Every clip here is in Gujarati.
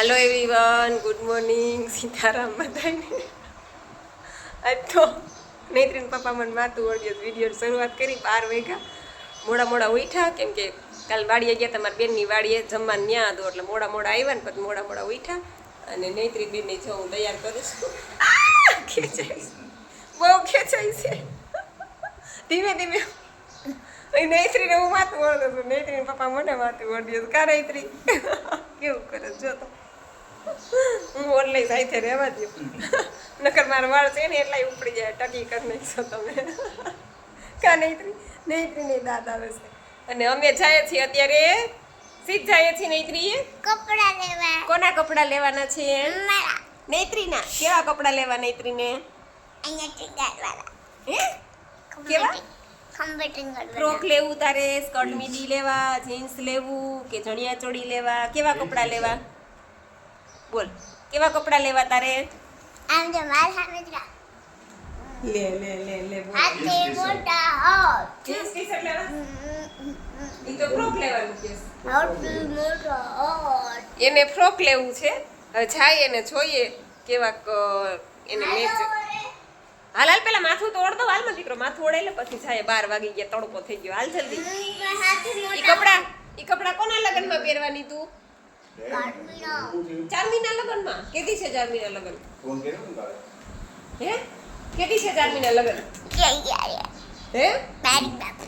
Hello everyone, good morning, Sitaram बधाઈને આજ તો નૈત્રીન પપ્પા મને માતું વળગ્યો વિડીયો શરૂઆત કરી 12 વાગ્યા મોડા ઉઠ્યા કેમ કે કાલ વાડીએ ગયા તમારી બેનની વાડીએ જમવાનું ન્યા હતું એટલે મોડા આવ્યા ને પછી મોડા ઉઠ્યા અને નૈત્રી બેનને જો હું તૈયાર કરું છું ખેંચાઈ બહુ ખેંચાઈ છે ધીમે ધીમે નૈત્રીને હું માતું વળતો છું નૈત્રીને પપ્પા મને માતું વળ્યો કા નૈત્રી કેવું કરે જો તો હું ઓનલાઈન સાથે રહેવા દઉં નકર મારા વાળ છે ને એટલા ઉપડી જાય ટકી કરી નાખશો તમે કા નૈત્રીને દાંત આવે છે અને અમે જઈએ છીએ અત્યારે સીધ જઈએ છીએ નૈત્રીએ કપડા લેવા. કોના કપડા લેવાના છે? મારા. નૈત્રીના. કેવા કપડા લેવા નૈત્રીને? અહીંયા ટીંગાડવાળા. હે કેવા? કમ્પ્યુટિંગ ફ્રોક લેવું તારે, સ્કર્ટ મીડી લેવા, જીન્સ લેવું કે ચણિયા ચોળી લેવા? કેવા કપડા લેવા? બોલ કેવા કપડા લેવા તારે? આમ જો મારા સામે જ લે લે લે લે આતે મોટા હોત. જીન્સ ટી-શર્ટ લેવા? ઈ તો ફ્રોક લેવાનું છે. આતે મોટા હોત. એને ફ્રોક લેવું છે. હવે જાય એને જોઈએ કેવાક એને મેચ. હાલ પેલા માથું તો ઓળદો હાલમાં દીકરો માથું ઓળાઈ લે પછી જાય 12 વાગી ગયા તડકો થઈ ગયો હાલ જલ્દી. ઈ કપડા કોના લગનમાં પહેરવાની તું? ચારમીના લગનમાં. કેદી છે ચારમીના લગન? ફોન કર્યો ને તારે? હે કેદી છે ચારમીના લગન? હે તારી બાપ.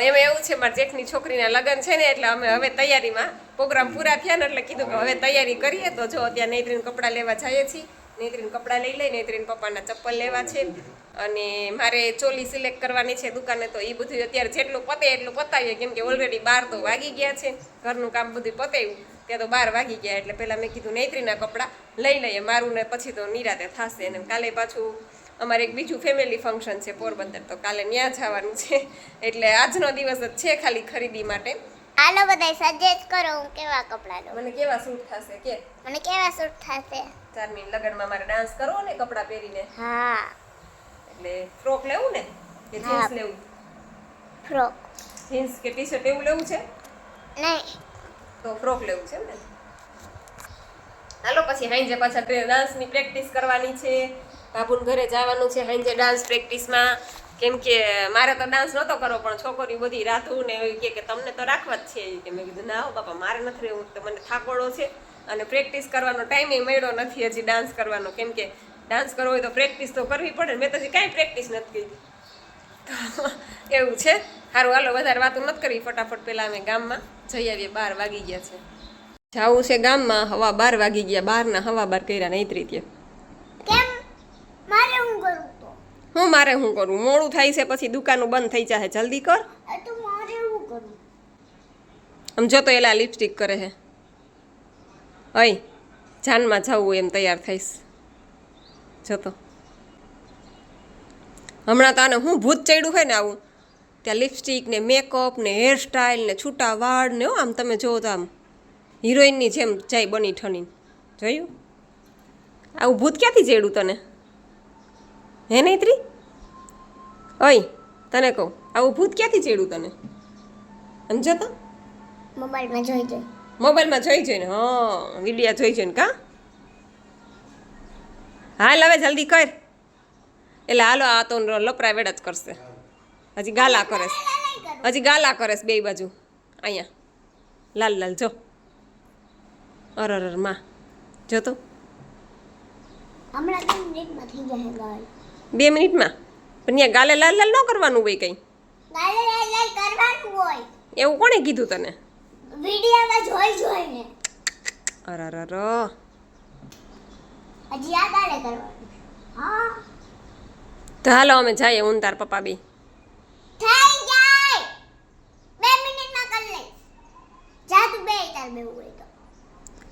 એમાં એવું છે મારા જેઠની છોકરીના લગન છે ને એટલે અમે હવે તૈયારીમાં પ્રોગ્રામ પૂરા થયા ને એટલે કીધું કે હવે તૈયારી કરીએ તો જો અત્યારે નૈત્રીને કપડાં લેવા જઈએ છીએ. નૈત્રીને કપડાં લઈ લઈ નૈત્રીને પપ્પાના ચપ્પલ લેવા છે અને મારે ચોલી સિલેક્ટ કરવાની છે દુકાને તો એ બધું અત્યારે જેટલું પતે એટલું પતાવીએ કેમ કે ઓલરેડી 12 તો વાગી ગયા છે ઘરનું કામ બધું પતાવ્યું ત્યાં તો 12 વાગી ગયા એટલે પહેલાં મેં કીધું નૈત્રીના કપડાં લઈ લઈએ મારું ને પછી તો નિરાતે થશે અને કાલે પાછું અમારે એક બીજું ફેમિલી ફંક્શન છે પોરબંદર તો કાલે ત્યાં જવાનું છે એટલે આજનો દિવસ જ છે ખાલી ખરીદી માટે. હાલો બધાય સજેસ્ટ કરો હું કેવા કપડા લઉં. મને કેવા સૂટ થશે કે મને કેવા સૂટ થશે? ચારમી લગનમાં મારે ડાન્સ કરવો ને કપડાં પહેરીને હા એટલે ફ્રોક લેવું ને કે જીન્સ લેવું? ફ્રોક. જીન્સ કે ટી-શર્ટ એવું લેવું છે? નહીં તો ફ્રોક લેવું છે ને. હાલો પછી હાંજે પાછા ડાન્સની પ્રેક્ટિસ કરવાની છે બાબુને ઘરે જવાનું છે હાંજે ડાન્સ પ્રેક્ટિસમાં કેમ કે મારે તો ડાન્સ નહોતો કરવો પણ છોકરીઓ બધી રાતું ને કે તમને તો રાખવા જ છે કે મેં કીધું ના હો બાપા મારે નથી રહેવું તો મને થાકોડો છે અને પ્રેક્ટિસ કરવાનો ટાઈમે મળ્યો નથી હજી ડાન્સ કરવાનો કેમ કે ડાન્સ કરવો હોય તો પ્રેક્ટિસ તો કરવી પડે મેં તો હજી કાંઈ પ્રેક્ટિસ નથી કરી તો એવું છે. સારું હાલો વધારે વાતો નથી કરવી ફટાફટ પહેલાં અમે ગામમાં જઈ આવીએ 12 વાગી ગયા છે જવું છે ગામમાં 12:15 વાગી ગયા 12:15 કર્યા નૈત્રી ત્યાં. કેમ મારે હું કરું તો? મારે શું કરું મોડું થાય છે પછી દુકાનો બંધ થઈ જાય જલ્દી કર. તો મારે હું કરું? આમ જો તો એલા લિપસ્ટિક કરે છે અય જાનમાં જવું એમ તૈયાર થઈશ જો તો હમણાં તો આને હું ભૂત ચડ્યું હોય ને આવું ત્યાં લિપસ્ટિક ને મેકઅપ ને હેરસ્ટાઈલ ને છૂટા વાળ ને આમ તમે જોવો તો આમ હિરોઈનની જેમ જાય બની ઠની જોયું આવું ભૂત ક્યાંથી ચડ્યું તને હે નૈત્રી? ઓય તને કહું આવું ભૂત ક્યાંથી ચડ્યું તને સમજો તો? મોબાઈલમાં જોઈ જોઈ. મોબાઈલમાં જોઈ જોઈને હા વિડીયા જોઈ જોઈને કા હાલ હવે જલ્દી કર એટલે હાલો આ તો લપરા વેડા જ કરશે હજી ગાલા કરેશ બે બાજુ અહીંયા લાલ જો અરર માં જો તો હમણાં 2 મિનિટમાં થઈ જશે ગાલ. 2 મિનિટમાં પણ ત્યાં ગાલે લાલ ન કરવાનું હોય કંઈ ગાલે લાલ કરવાનું હોય એવું કોણે કીધું તને? વિડિયોમાં જોઈને. અરર હજી આ ગાલે કરવાનું. હા તો હાલો અમે જઈએ હું તાર પપ્પા બી થઈ જાય 2 મિનિટમાં કરી લઈશ. જા તું બે તાર બેવું હોય તો.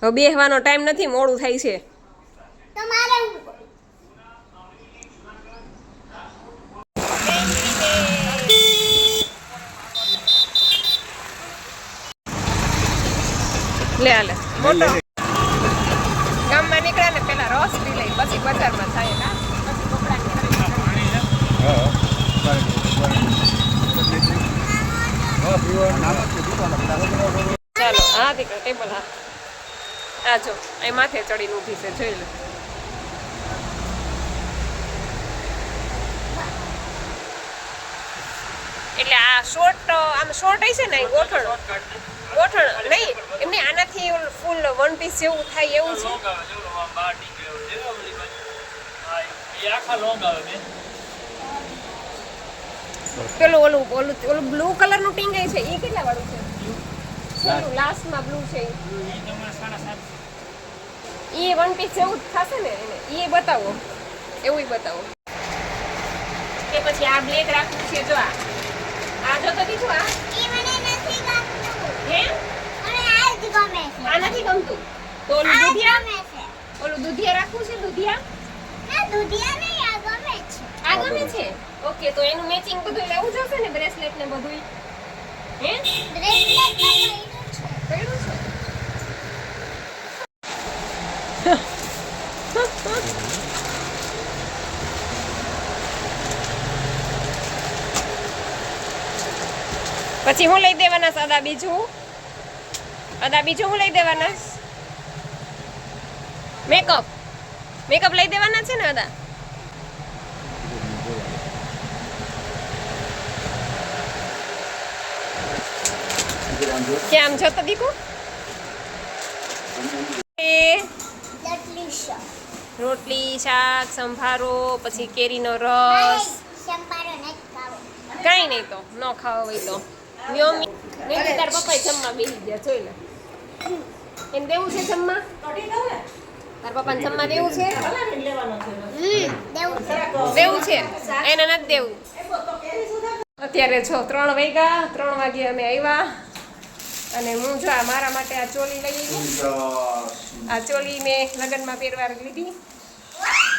હવે બેહવાનો ટાઈમ નથી મોડું થાય છે તો મારે હું કરું? લે હાલે મોટો ગામમાં નીકળ્યા ને પેલા રસ પી લઈ પછી બજારમાં જાય ના પછી કપડાની ખરીદી ચાલો હા દીકરા ટેબલ હા આ જો અહીં માથે ચડીને ઊભી છે, જોઈ લો. એટલે આ શોર્ટ આમ શોર્ટ હશે ને ગોઠણ નહીં એમને આનાથી ફૂલ વન પીસ જેવું થાય એવું છે. પેલું ઓલું ઓલું ઓલું બ્લુ કલરનું ટીંગાઈ છે એ કેટલા વાળું છે? છેલ્લું લાસ્ટમાં બ્લુ છે એ વન પીસ જેવું થશે ને એને એ બતાવો, એવું બતાવો. કે પછી આ બ્લેક રાખવું છે, જો આ જો તો દીધું આ ઈ મને નથી ગમતું. હે મને આ જ ગમે છે. આ નથી ગમતું તો ઓલું આ જ દુધિયા ગમે છે. ઓલું દુધિયા રાખવું છે, દુધિયા ના દુધિયા નહીં, આ ગમે છે. આ ગમે છે. ઓકે તો એનું મેચિંગ બધું લેવું જશે ને, બ્રેસલેટ ને બધું. હે બ્રેસલેટ માં પડ્યું પડ્યું છે. છે. પછી હું લઈ દેવાના સાદા બીજું હું લઈ દેવાના મેકઅપ લઈ દેવાના છે ને અદા. કે આમ જો તો દીકુ રોટલી શાક સંભારો પછી કેરીનો રસ. સંભારો નથી ખાવો. કઈ નહીં તો ન ખાવો હોય તો મ્યોમી નહીં તાર પપ્પાએ જમવા બેસી ગયા, જોઈ લે. એને દેવું છે જમવા? તાર પપ્પાને જમવા દેવું છે? દેવું છે એને નથી દેવું. અત્યારે જો 3 વાગ્યા, 3 વાગે અમે આવ્યા અને હું જો મારા માટે આ ચોલી લઈ આવી. આ ચોલી મેં લગ્નમાં પહેરવા લીધી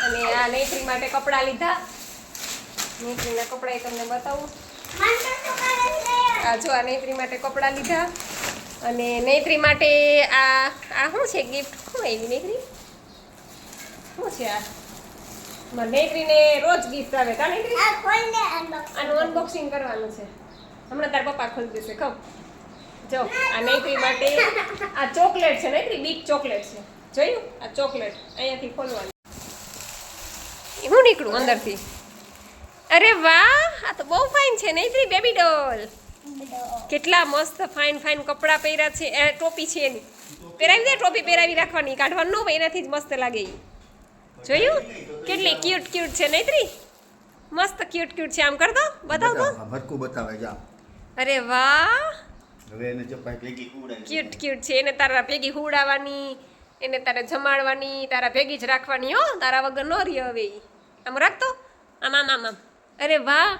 અને આ નૈત્રી માટે કપડાં લીધા. નૈત્રીના કપડાં તમને બતાવું. આ જો આ નૈત્રી માટે કપડાં લીધા અને નૈત્રી માટે આ શું છે ગિફ્ટ? શું આવી નૈત્રી? શું છે આ? નૈત્રીને રોજ ગિફ્ટ આવે કા નૈત્રી? આનું અનબોક્સિંગ કરવાનું છે હમણાં. તાર પપ્પા ખોલી દેશે. ખમ જો આ નૈત્રી માટે આ ચોકલેટ છે નૈત્રી, બિગ ચોકલેટ છે. જોયું આ ચોકલેટ અહીંયાથી ખોલવાનું. હું નીકળું અંદરથી. અરે વાહ, આ તો બહુ ફાઇન છે નૈત્રી બેબી ડોલ. કેટલા મસ્ત ફાઇન કપડાં પહેર્યા છે. ટોપી છે એની પહેરાવી દે, ટોપી પહેરાવી રાખવાની, કાઢવાનું ન હોય, એનાથી જ મસ્ત લાગે. જોયું કેટલી ક્યુટ છે નૈત્રી, મસ્ત ક્યુટ છે. આમ કર દો, બતાવ તો. ભટકું બતાવે જા. અરે વાહ, હવે એને ચપાઈ ભેગી કુડાય. ક્યુટ છે. એને તારા ભેગી હુડાવવાની, એને તારે જમાડવાની, તારા ભેગી જ રાખવાની હો, તારા વગર ન રહી હવે. આમ રાખતો, આમ. અરે વાહ,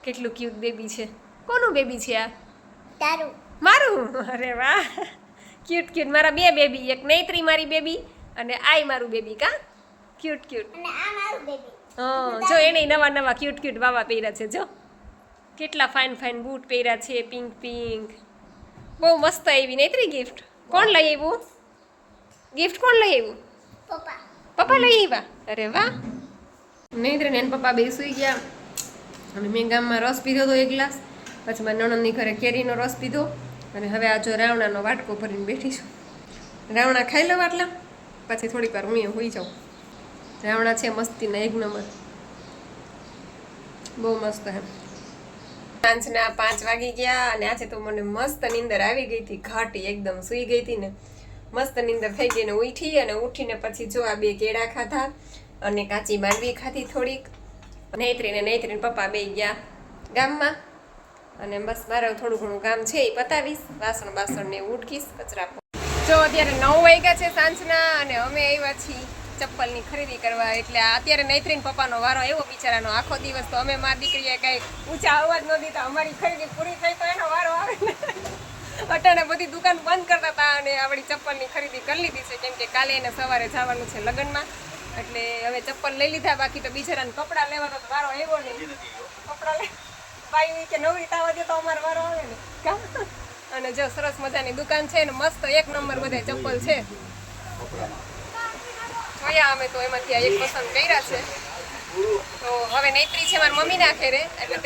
કેટલું ક્યુટ બેબી છે. કોનું બેબી છે આ? તારું. મારું? અરે વાહ, ક્યુટ મારા 2 બેબી, એક નૈત્રી મારી બેબી અને આઈ મારું બેબી. કા ક્યુટ અને આ મારું બેબી. જો એને નવા ક્યુટ વાવા પહેર્યા છે. જો કેટલા ફાઇન બૂટ પહેર્યા છે, પિંક. બહુ મસ્ત આવી નૈત્રી ગિફ્ટ. કોણ લઈ આવ્યું ગિફ્ટ? કોણ લઈ આવ્યું? પપ્પા લઈ આવ્યા. અરે વાહ. નૈત્રી ને એના પપ્પા બે સૂઈ ગયા અને મેં ગામમાં રસ પીધો હતો 1 ગ્લાસ. પછી મારા નણંદની ઘરે કેરીનો રસ પીધો અને હવે આ જો રાવણાનો વાટકો ભરીને બેઠી છું. રાવણા ખાઈ લો આટલા, પછી થોડીક વાર હું હોઈ જાઉં. રાવણા છે મસ્તીના 1 નંબર, બહુ મસ્ત. સાંજના 5 વાગી ગયા અને આજે તો મને મસ્ત નીંદર આવી ગઈ હતી, ઘાટી એકદમ સૂઈ ગઈ હતી ને મસ્ત નીંદર થઈ ગઈ ને ઉઠી. અને ઉઠીને પછી જો આ 2 કેળા ખાધા અને કાચી માંડવી ખાધી થોડીક. નૈત્રીને પપ્પા બે ગયા ગામમાં અને બસ મારે થોડું ઘણું કામ છે એ પતાવીશ. વાસણ ને ઉટકીશ, કચરા. જો અત્યારે 9 વાગ્યા છે સાંજના અને અમે આવ્યા છીએ ચપ્પલની ખરીદી કરવા. એટલે અત્યારે નૈત્રીન પપ્પાનો વારો આવ્યો બિચારાનો. આખો દિવસ તો અમે મારી દીકરીએ કઈ ઊંચા અવાજ ન દીધા. અમારી ખરીદી પૂરી થઈ તો એનો વારો આવે ને. અટાણે બધી દુકાન બંધ કરતા હતા અને આપણી ચપ્પલની ખરીદી કરી લીધી છે, કેમ કે કાલે એને સવારે જવાનું છે લગ્નમાં. એટલે હવે ચપ્પલ લઈ લીધા. બાકી તો બિચારાને કપડાં લેવાનો વારો આવ્યો નહીં. કપડાં લે ભાઈ કે નવરી તાવા દે તો અમારો વારો આવે ને. અને જો સરસ મજાની દુકાન છે ને મસ્ત 1 નંબર બધા ચપ્પલ છે. જોયા અમે તો એમાંથી આ એક પસંદ કર્યા છે. તો હવે નૈત્રી છે મારી મમ્મીના ઘરે, એટલે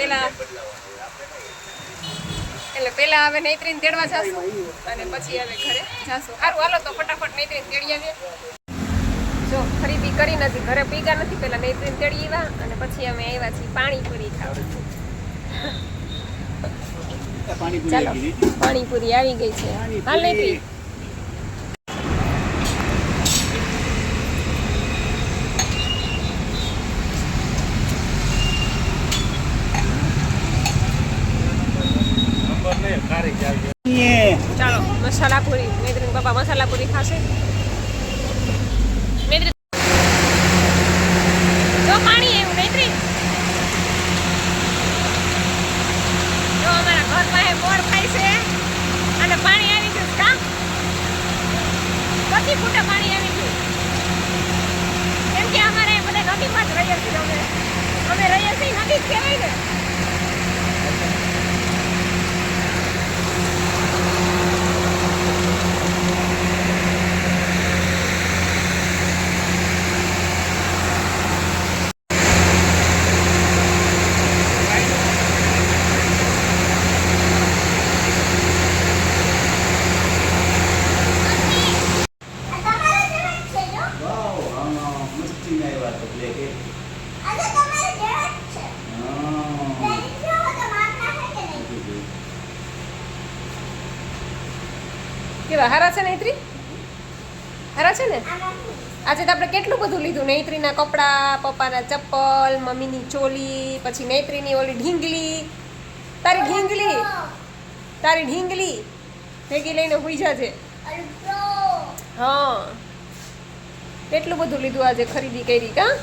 એટલે પહેલા હવે નૈત્રીને તેડવા જાશું અને પછી હવે ઘરે જાશું. સારું હાલો તો ફટાફટ નૈત્રીને તેડી આવીએ. જો ખરીદી કરી નથી, ઘરે પીગા નથી, પહેલા નૈત્રીને તેડી આવ્યા અને પછી અમે આવ્યા છીએ પાણીપુરી ખાવા. ચાલો પાણીપુરી આવી ગઈ છે. હાલ નૈત્રી. ચાલો મસાલા પૂરી. નૈત્રીન પપ્પા મસાલા પૂરી ખાશે. નૈત્રી જો પાણી એવું. નૈત્રી જો અમારા ઘર પાસે મોર ખાય છે અને પાણી આવી ગયું કા કથી ફૂટે પાણી આવી ગયું કેમ કે અમારે બધા નદીમાં જ રહીએ છીએ. અમે રહીએ છીએ નદી જ કહેવાય ને. કેવા હારા છે નૈત્રી? હારા છે ને? આજે તો આપણે કેટલું બધું લીધું. નૈત્રીના કપડાં, પપ્પાના ચપ્પલ, મમ્મીની ચોલી, પછી નૈત્રીની ઓલી ઢીંગલી. તારી ઢીંગલી ભેગી લઈને હુઈ જાજે. હા કેટલું બધું લીધું આજે, ખરીદી કરી કા.